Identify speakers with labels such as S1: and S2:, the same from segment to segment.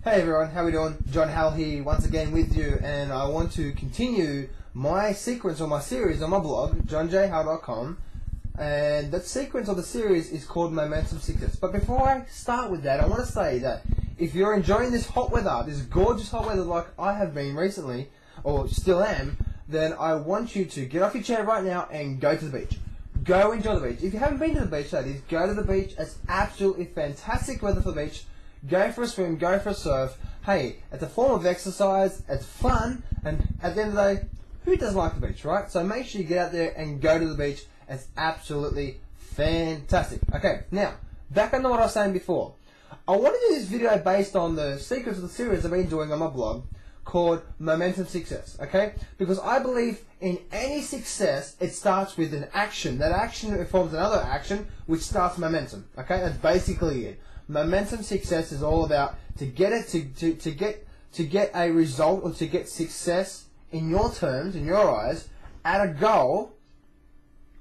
S1: Hey everyone, how we doing? John Howell here once again with you, and I want to continue my sequence or my series on my blog, johnjhowell.com, and that sequence or the series is called Momentum Success. But before I start with that, I want to say that if you're enjoying this hot weather, this gorgeous hot weather like I have been recently, or still am, then I want you to get off your chair right now and go to the beach. Go enjoy the beach. If you haven't been to the beach, that is, go to the beach. It's absolutely fantastic weather for the beach. Go for a swim, go for a surf. Hey, it's a form of exercise, it's fun, and at the end of the day, who doesn't like the beach, right? So make sure you get out there and go to the beach. It's absolutely fantastic. Okay, now, back on to what I was saying before. I want to do this video based on the sequence of the series I've been doing on my blog called Momentum Success, okay? Because I believe in any success, it starts with an action. That action informs another action, which starts momentum, okay? That's basically it. Momentum success is all about to get a result or to get success in your terms, in your eyes, at a goal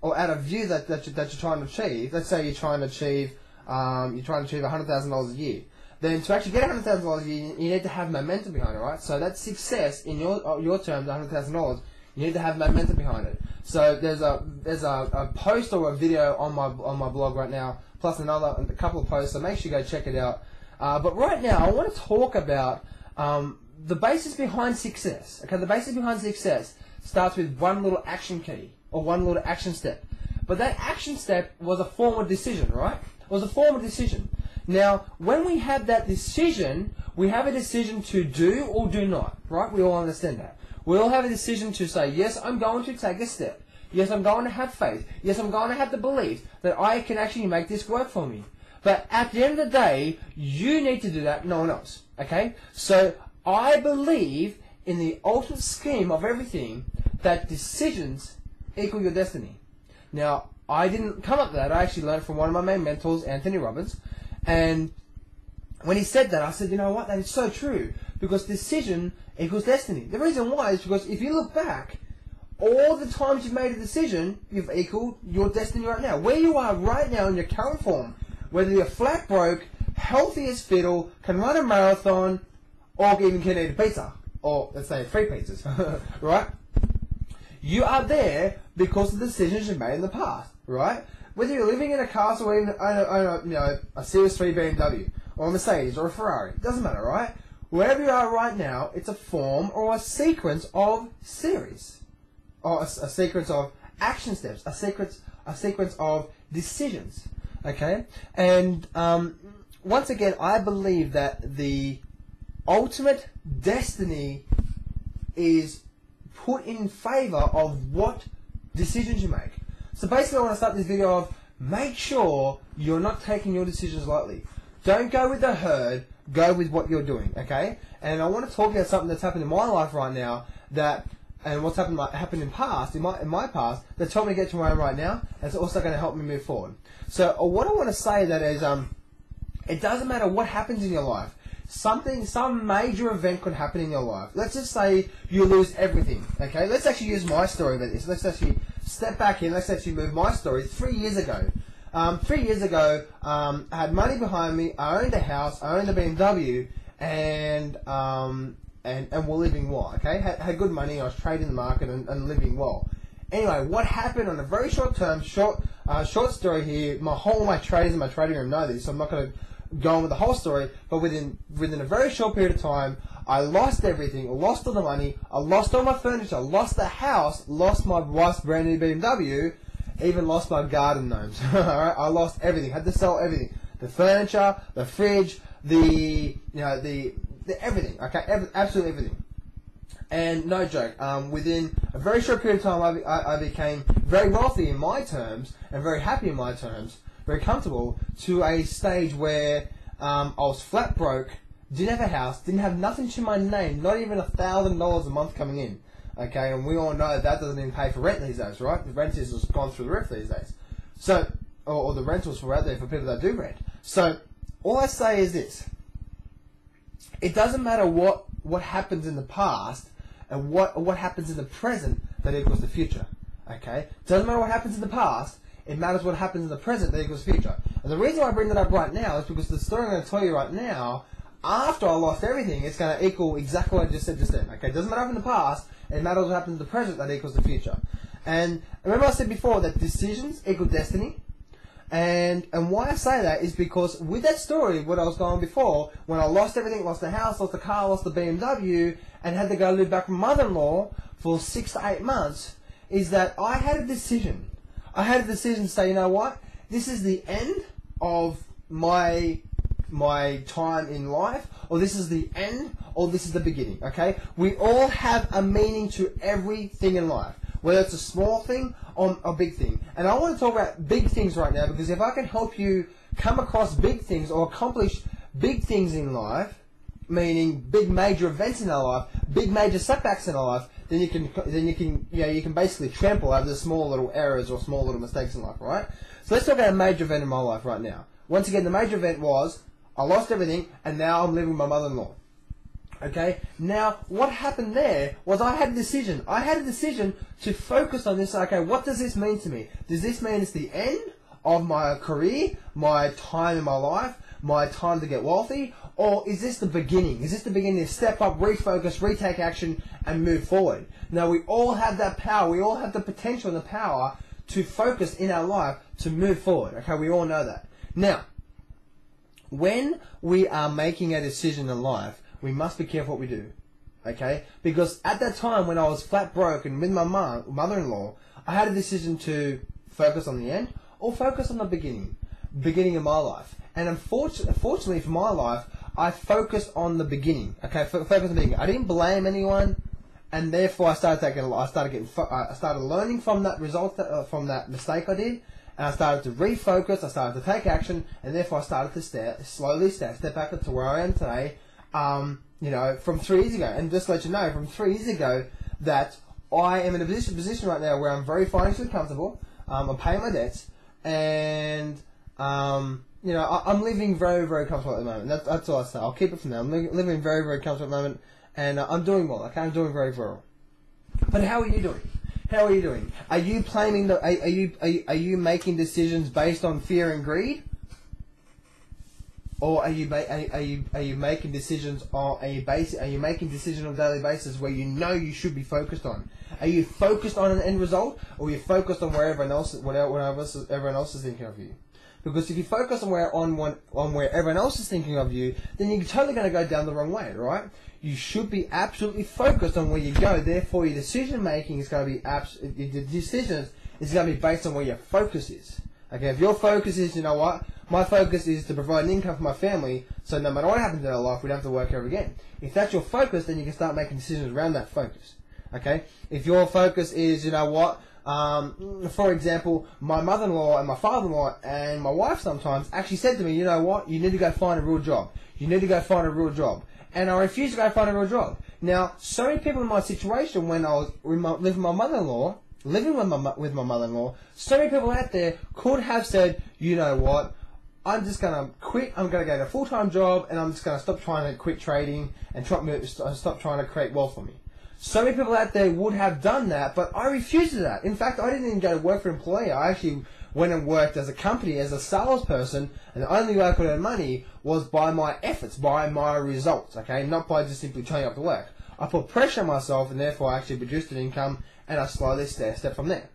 S1: or at a view that you're trying to achieve. Let's say you're trying to achieve $100,000 a year. Then to actually get $100,000 a year, you need to have momentum behind it, right? So that success in your terms, $100,000, you need to have momentum behind it. So there's a post or a video on my blog right now, plus a couple of posts, so make sure you go check it out. But right now, I want to talk about the basis behind success. Okay, the basis behind success starts with one little action key, or one little action step. But that action step was a form of decision, right? It was a form of decision. Now, when we have that decision, we have a decision to do or do not, right? We all understand that. We all have a decision to say, yes, I'm going to take a step. Yes, I'm going to have faith. Yes, I'm going to have the belief that I can actually make this work for me. But at the end of the day, you need to do that, no one else. Okay? So I believe in the ultimate scheme of everything that decisions equal your destiny. Now, I didn't come up with that. I actually learned from one of my main mentors, Anthony Robbins. And when he said that, I said, you know what? That is so true. Because decision equals destiny. The reason why is because if you look back, all the times you've made a decision, you've equaled your destiny right now. Where you are right now in your current form, whether you're flat broke, healthy as fiddle, can run a marathon, or even can eat a pizza, or let's say 3 pizzas, right? You are there because of the decisions you've made in the past, right? Whether you're living in a castle or even a Series 3 BMW, or a Mercedes, or a Ferrari, it doesn't matter, right? Wherever you are right now, it's a form or a sequence of series. Or a sequence of action steps, a sequence of decisions, okay? And once again, I believe that the ultimate destiny is put in favor of what decisions you make. So basically, I want to start this video of make sure you're not taking your decisions lightly. Don't go with the herd, go with what you're doing, okay? And I want to talk about something that's happened in my life right now and what's happened in my past that's helped me get to where I am right now, and it's also going to help me move forward. So what I want to say that is, it doesn't matter what happens in your life. Some major event could happen in your life. Let's just say you lose everything. Okay, let's actually use my story about this. Let's actually step back in. Let's actually move my story 3 years ago. 3 years ago, I had money behind me. I owned a house. I owned a BMW, and we're living well, okay? Had good money, I was trading the market and living well. Anyway, what happened on a very short term, short story here, all my traders in my trading room know this, so I'm not going to go on with the whole story, but within a very short period of time, I lost everything, I lost all the money, I lost all my furniture, I lost the house, lost my wife's brand new BMW, even lost my garden gnomes, alright? I lost everything, had to sell everything. The furniture, the fridge, the everything, okay, absolutely everything. And no joke, within a very short period of time, I became very wealthy in my terms, and very happy in my terms, very comfortable, to a stage where I was flat broke, didn't have a house, didn't have nothing to my name, not even $1,000 a month coming in, okay, and we all know that doesn't even pay for rent these days, right? The rent has just gone through the roof these days. So, or the rentals were out there for people that do rent. So, all I say is this. It doesn't matter what happens in the past and what happens in the present that equals the future. Okay? It doesn't matter what happens in the past, it matters what happens in the present that equals future. And the reason why I bring that up right now is because the story I'm going to tell you right now, after I lost everything, it's going to equal exactly what I just said just then. Okay, it doesn't matter in the past, it matters what happens in the present that equals the future. And remember I said before that decisions equal destiny? And why I say that is because with that story, what I was going before, when I lost everything, lost the house, lost the car, lost the BMW, and had to go live back with my mother-in-law for 6 to 8 months, is that I had a decision. I had a decision to say, you know what, this is the end of my time in life, or this is the end, or this is the beginning, okay? We all have a meaning to everything in life, whether it's a small thing or a big thing. And I want to talk about big things right now, because if I can help you come across big things or accomplish big things in life, meaning big major events in our life, big major setbacks in our life, then you can basically trample over the small little errors or small little mistakes in life, right? So let's talk about a major event in my life right now. Once again, the major event was I lost everything, and now I'm living with my mother-in-law. Okay? Now, what happened there was I had a decision. I had a decision to focus on this. Okay, what does this mean to me? Does this mean it's the end of my career, my time in my life, my time to get wealthy? Or is this the beginning? Is this the beginning to step up, refocus, retake action, and move forward? Now, we all have that power. We all have the potential and the power to focus in our life to move forward. Okay, we all know that. Now, when we are making a decision in life, we must be careful what we do, okay? Because at that time when I was flat broke and with my mother-in-law, I had a decision to focus on the end or focus on the beginning of my life. And unfortunately for my life, I focused on the beginning, okay? Focus on the beginning. I didn't blame anyone, and therefore I started learning from that result, from that mistake I did. And I started to refocus, I started to take action, and therefore I started to slowly step back to where I am today, from 3 years ago. And just to let you know, from 3 years ago, that I am in a position right now where I'm very financially comfortable, I'm paying my debts, and, I'm living very, very comfortable at the moment. That's all I say. I'll keep it from there. I'm living very, very comfortable at the moment, and I'm doing well, okay? I'm doing very, very well. But how are you doing? How are you doing? Are you planning are you making decisions based on fear and greed, or are you making decisions on making decisions on a daily basis where you know you should be focused on? Are you focused on an end result, or are you focused on where everyone else is thinking of you? Because if you focus on where everyone else is thinking of you, then you're totally going to go down the wrong way, right? You should be absolutely focused on where you go. Therefore, your decision making is going to be your decisions is going to be based on where your focus is. Okay, if your focus is, you know what, my focus is to provide an income for my family, so no matter what happens in our life, we don't have to work ever again. If that's your focus, then you can start making decisions around that focus. Okay, if your focus is, you know what, for example, my mother-in-law and my father-in-law and my wife sometimes actually said to me, you know what, you need to go find a real job. You need to go find a real job. And I refused to go find a real job. Now, so many people in my situation when I was living with my mother-in-law, so many people out there could have said, you know what, I'm just going to quit, I'm going to get a full-time job, and I'm just going to stop trying to quit trading and stop trying to create wealth for me. So many people out there would have done that, but I refused to do that. In fact, I didn't even go to work for an employer. I actually went and worked as a company, as a salesperson, and the only way I could earn money was by my efforts, by my results, okay? Not by just simply turning up to work. I put pressure on myself, and therefore I actually produced an income, and I slowly step from there.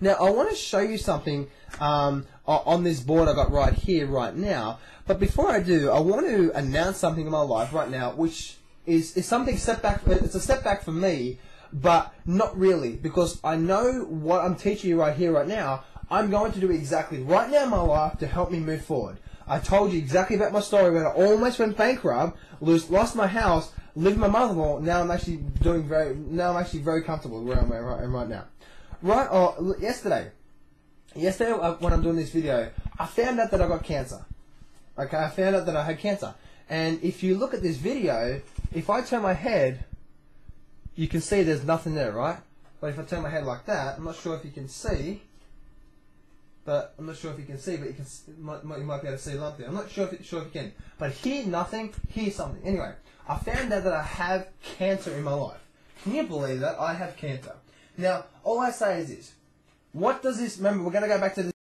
S1: Now, I want to show you something on this board I got right here, right now. But before I do, I want to announce something in my life right now, which is something setback. It's a setback for me, but not really, because I know what I'm teaching you right here, right now, I'm going to do exactly right now in my life to help me move forward. I told you exactly about my story when I almost went bankrupt, lost my house, lived with my mother-in-law. Now I'm actually very comfortable where I'm right now. Yesterday when I'm doing this video, I found out that I got cancer. Okay, I found out that I had cancer. And if you look at this video, if I turn my head, you can see there's nothing there, right? But if I turn my head like that, I'm not sure if you can see, but you might be able to see something. I'm not sure if you can. But here, nothing, here something. Anyway, I found out that I have cancer in my life. Can you believe that? I have cancer. Now, all I say is this. What does this, remember, we're going to go back to this.